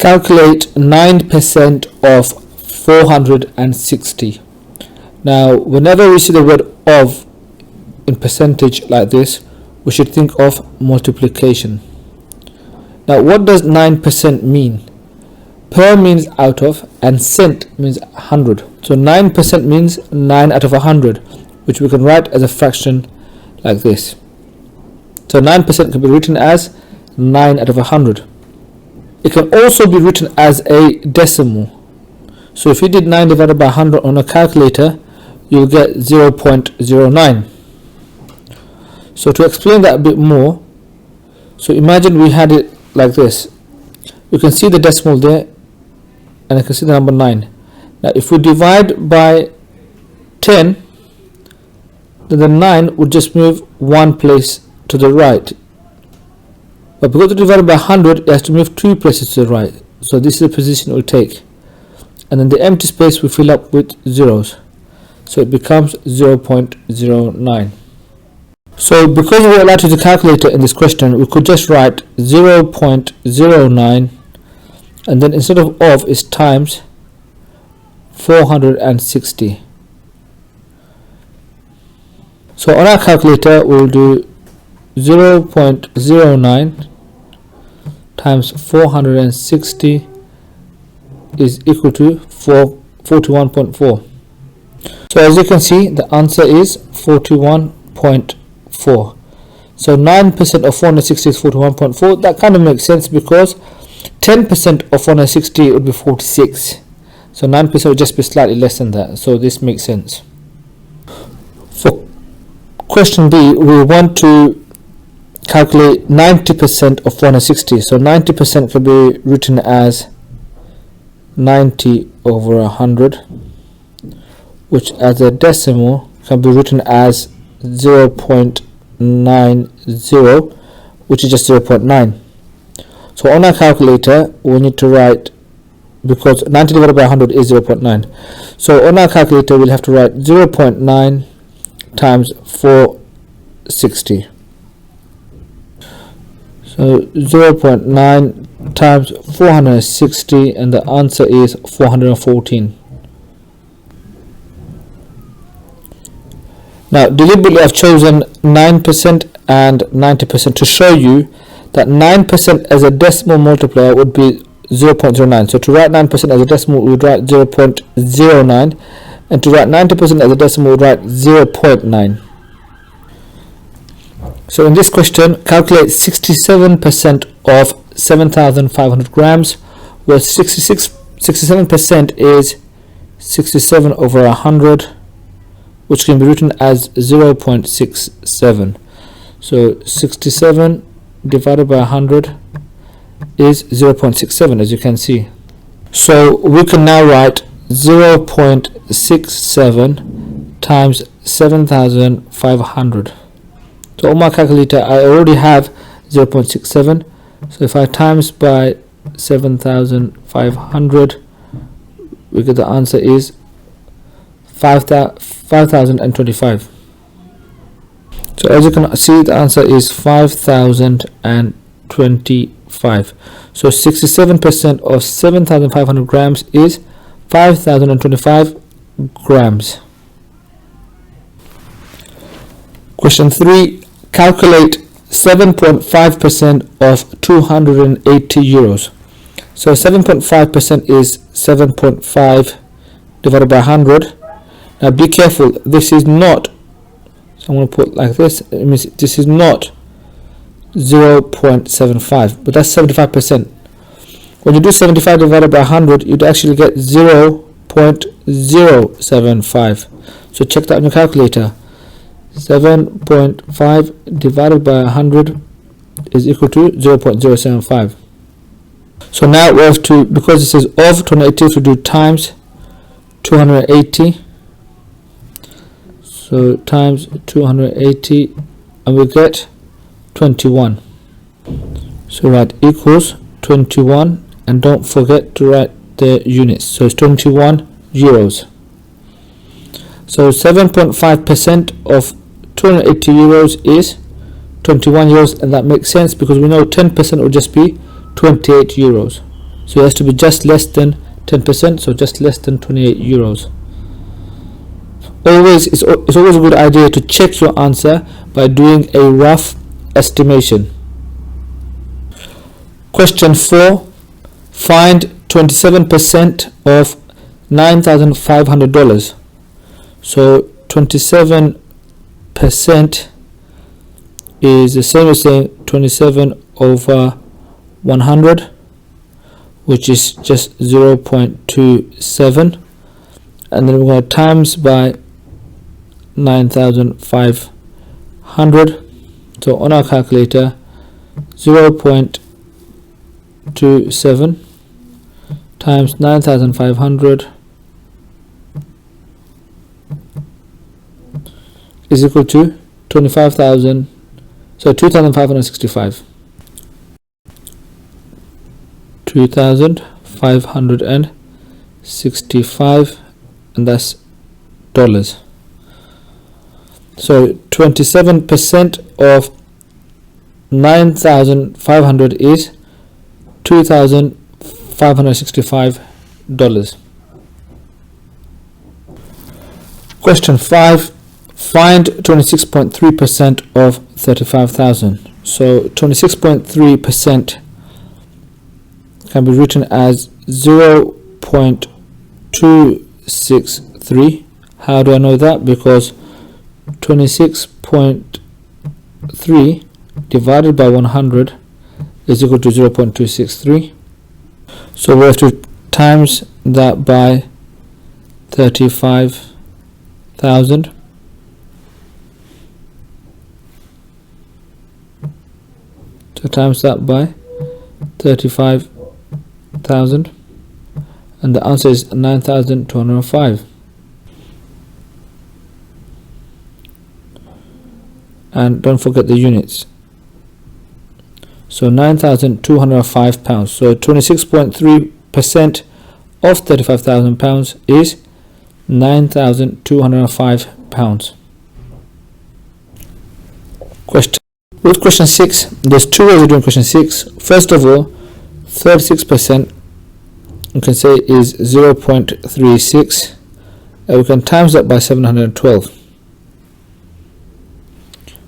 Calculate 9% of 460. Now, whenever we see the word of in percentage like this, we should think of multiplication. Now, what does 9% mean? Per means out of, and cent means 100. So 9% means 9 out of 100, which we can write as a fraction like this. So 9% can be written as 9 out of 100. It can also be written as a decimal. So if you did 9 divided by 100 on a calculator, you'll get 0.09. So to explain that a bit more, so imagine we had it like this. You can see the decimal there, and you can see the number 9. Now if we divide by 10, then the 9 would just move one place to the right. But because it's divided by 100, it has to move 2 places to the right. So this is the position it will take. And then the empty space we fill up with zeros. So it becomes 0.09. So because we're allowed to use a calculator in this question, we could just write 0.09, and then instead of is times 460. So on our calculator we'll do 0.09 times 460 is equal to 41.4. So as you can see, the answer is 41.4. So 9% of 460 is 41.4. That kind of makes sense because 10% of 460 would be 46. So 9% would just be slightly less than that. So this makes sense. For question B, we want to calculate 90% of 460. So 90% can be written as 90 over 100, which as a decimal can be written as 0.90, which is just 0.9. So on our calculator we need to write, because 90 divided by 100 is 0.9, so on our calculator we'll have to write 0.9 times 460. So 0.9 times 460, and the answer is 414. Now deliberately I've chosen 9% and 90% to show you that 9% as a decimal multiplier would be 0.09. So to write 9% as a decimal we would write 0.09, and to write 90% as a decimal we would write 0.9. So in this question, calculate 67% of 7,500 grams, where 67% is 67 over 100, which can be written as 0.67. So 67 divided by 100 is 0.67, as you can see. So we can now write 0.67 times 7,500. So on my calculator I already have 0.67. So if I times by 7,500, we get the answer is 5,025. So as you can see, the answer is 5,025. So 67% of 7,500 grams is 5,025 grams. Question 3. Calculate 7.5% of 280 euros. So 7.5% is 7.5 divided by 100. Now be careful, this is not, so I'm going to put like this, it means this is not 0.75, but that's 75%. When you do 75 divided by 100, you'd actually get 0.075. So check that on your calculator. 7.5 divided by 100 is equal to 0.075. So now we have to, because it says of 280, to do times 280. So times 280, and we get 21. So write equals 21, and don't forget to write the units. So it's 21 euros. So 7.5% of 280 euros is 21 euros, and that makes sense because we know 10% would just be 28 euros. so it has to be just less than 10%, so just less than 28 euros. It's always a good idea to check your answer by doing a rough estimation. Question 4. Find 27% of $9,500. So 27% is the same as saying 27 over 100, which is just 0.27, and then we're going to times by 9,500. So on our calculator, 0.27 times 9,500 is equal to 2,565. 2,565, and that's dollars. So 27% of 9,500 is $2,565. Question 5. Find 26.3% of 35,000. So 26.3% can be written as 0.263. How do I know that? Because 26.3 divided by 100 is equal to 0.263. So we have to times that by 35,000. So times that by 35,000, and the answer is 9,205. And don't forget the units. So 9,205 pounds. So 26.3% of 35,000 pounds is 9,205 pounds. With question 6, there's two ways of doing question 6. First of all, 36% you can say is 0.36, and we can times that by 712.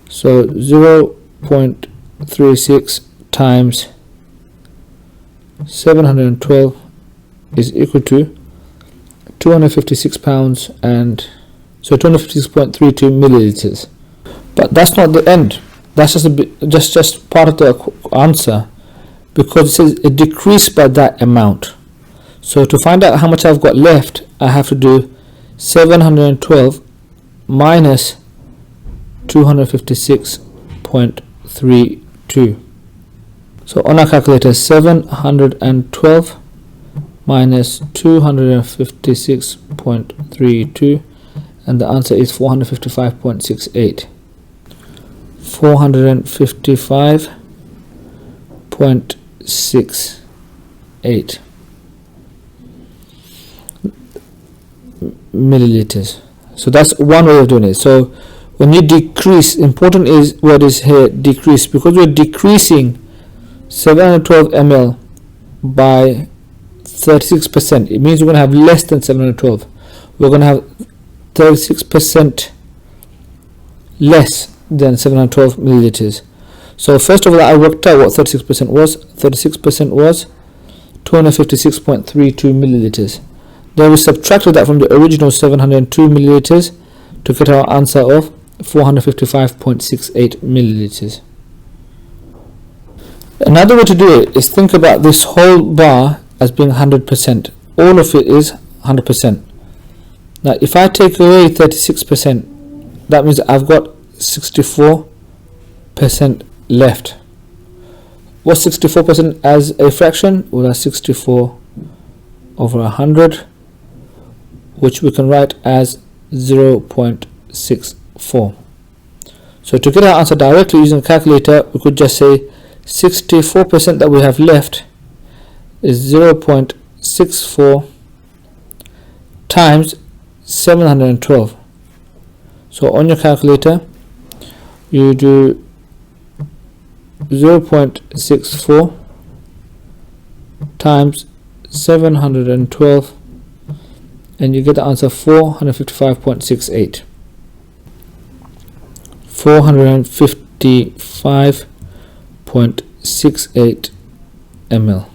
So 0.36 times 712 is equal to 256 pounds, and so 256.32 milliliters. But that's not the end. That's just part of the answer, because it says it decreased by that amount. So to find out how much I've got left, I have to do 712 minus 256.32. So on our calculator, 712 minus 256.32, and the answer is 455.68. 455.68 milliliters. So that's one way of doing it. So when you decrease, important is what is here, decrease, because we're decreasing 712 ml by 36%. It means we're going to have less than 712. We're going to have 36% less than 712 milliliters. So first of all, I worked out what 36% was. 36% was 256.32 milliliters. Then we subtracted that from the original 702 milliliters to get our answer of 455.68 milliliters. Another way to do it is think about this whole bar as being 100%. All of it is 100%. Now if I take away 36%, that means I've got 64% left. What's 64% as a fraction? Well, that's 64 over 100, which we can write as 0.64. So to get our answer directly using a calculator, we could just say 64% that we have left is 0.64 times 712. So on your calculator, you do 0.64 times 712, and you get the answer 455.68. 455.68 ml.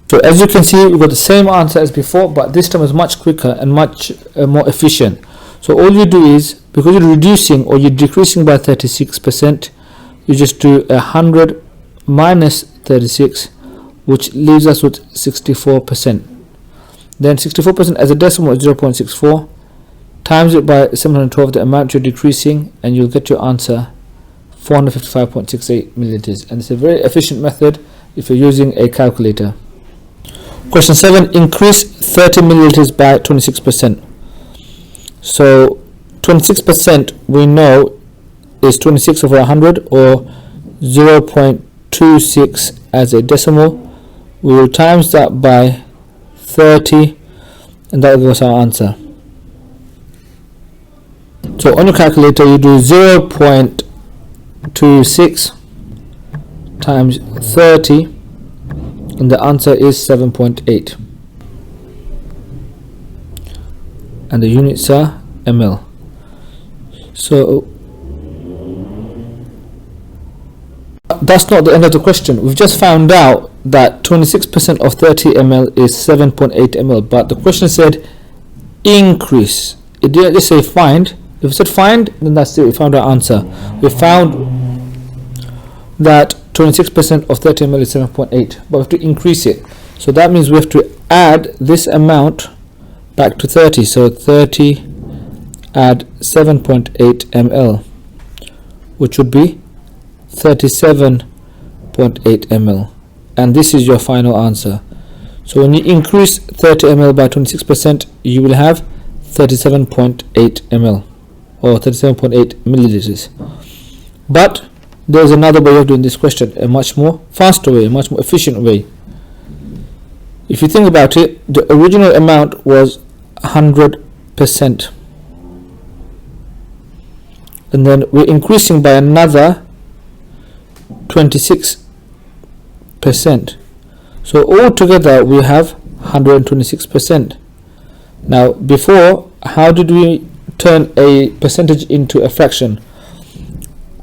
So as you can see, we got the same answer as before, but this time is much quicker and much more efficient. So all you do is, because you're reducing or you're decreasing by 36%, you just do 100 minus 36, which leaves us with 64%. Then 64% as a decimal is 0.64, times it by 712, the amount you're decreasing, and you'll get your answer 455.68 milliliters. And it's a very efficient method if you're using a calculator. Question 7, increase 30 milliliters by 26%. So 26% we know is 26 over 100, or 0.26 as a decimal. We will times that by 30, and that will give us our answer. So on your calculator you do 0.26 times 30, and the answer is 7.8, and the units are ml. So that's not the end of the question. We've just found out that 26% of 30 ml is 7.8 ml, but the question said increase. It didn't just say find. If it said find, then that's it, we found our answer. We found that 26% of 30 ml is 7.8, but we have to increase it. So that means we have to add this amount back to 30. So 30 add 7.8 ml, which would be 37.8 ml, and this is your final answer. So when you increase 30 ml by 26%, you will have 37.8 ml, or 37.8 milliliters. But there's another way of doing this question, a much more faster way, a much more efficient way. If you think about it, the original amount was 100%, and then we're increasing by another 26%. So altogether we have 126%. Now before, how did we turn a percentage into a fraction?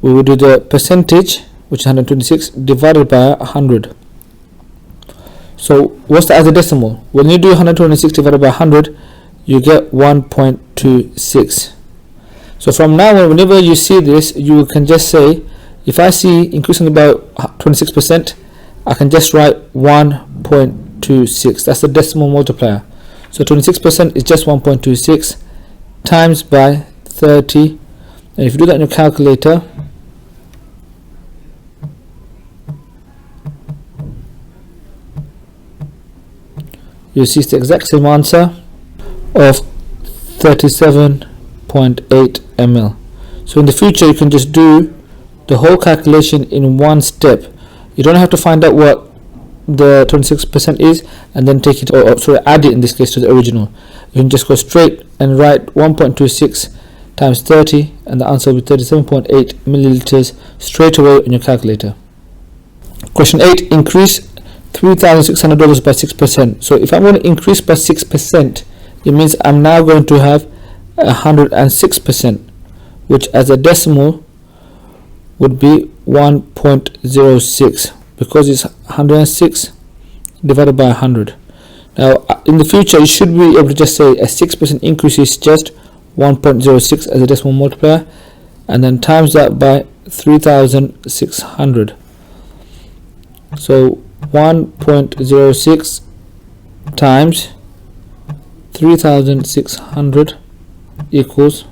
We would do the percentage, which is 126, divided by 100. So what's that as a decimal? When you do 126 divided by 100, you get 1.26. So from now on, whenever you see this, you can just say, if I see increasing about 26%, I can just write 1.26. That's the decimal multiplier. So 26% is just 1.26 times by 30. And if you do that in your calculator, you'll see it's the exact same answer of 37.8 ml. So in the future, you can just do the whole calculation in one step. You don't have to find out what the 26% is and then take it, or sorry, add it in this case to the original. You can just go straight and write 1.26 times 30, and the answer will be 37.8 milliliters straight away in your calculator. Question 8, increase $3,600 by 6%. So if I'm going to increase by 6%, it means I'm now going to have 106%, which as a decimal would be 1.06, because it's 106 divided by 100. Now in the future, you should be able to just say a 6% increase is just 1.06 as a decimal multiplier, and then times that by 3,600. So 1.06 times 3,600 equals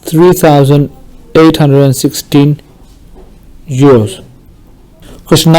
3,816 euros. Question 9.